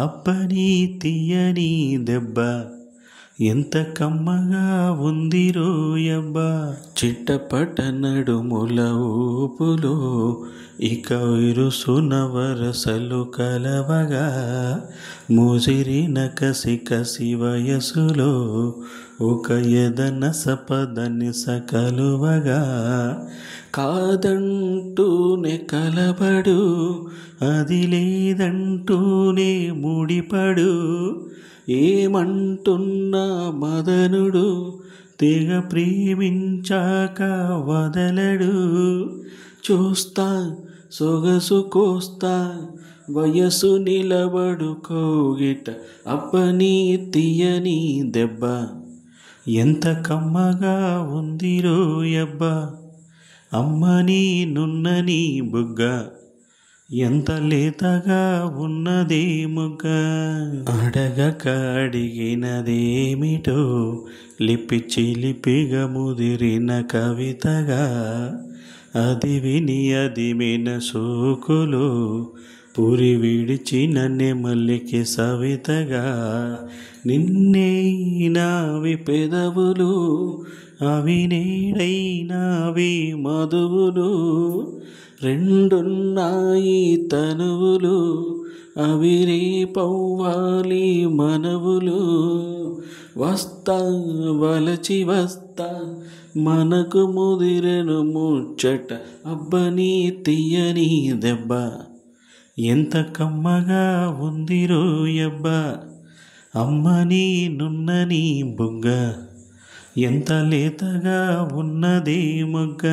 అబ్బని తీయని దెబ్బ ఎంత కమ్మగా ఉంది రోయబ్బ. చిట్టపట నడుముల ఊపులో ఇక విరుసున వరసలు కలవగా, ముసిరిన కసి కసి వయసులో ఒక ఎదన సపదని సకలువగా, కాదంటూనే కలబడు అది లేదంటూనే ముడిపడు, ఏమంటున్నా మదనుడు తెగ ప్రేమించాక వదలడు. చూస్తా సొగసు కోస్తా వయసు నిలబడు కోగిట, అబ్బని తీయని దెబ్బ ఎంత కమ్మగా ఉంది రోయబ్బ. అమ్మని నున్నని బుగ్గ ఎంత లేతగా ఉన్నదే ముగ్గ. అడగక అడిగినదేమిటో లిపి చిలిపిగా ముదిరిన కవితగా, అది విని అదిమిన సోకులో పురి విడిచిన నెమలికి సవితగా, నిన్నే నావి పెదవులు అవి నేడైనావి మధువులు, రెండున్నాయి తనువులు అవి రేపవ్వాలి మనవులు. వస్తా వలచి వస్తా మనకు ముదిరెను ముచ్చట, అబ్బని తీయని దెబ్బ ఎంత కమ్మగా ఉంది రోయబ్బ. అమ్మని నున్నని బుగ్గ ఎంత లేతగా ఉన్నదే మొగ్గ.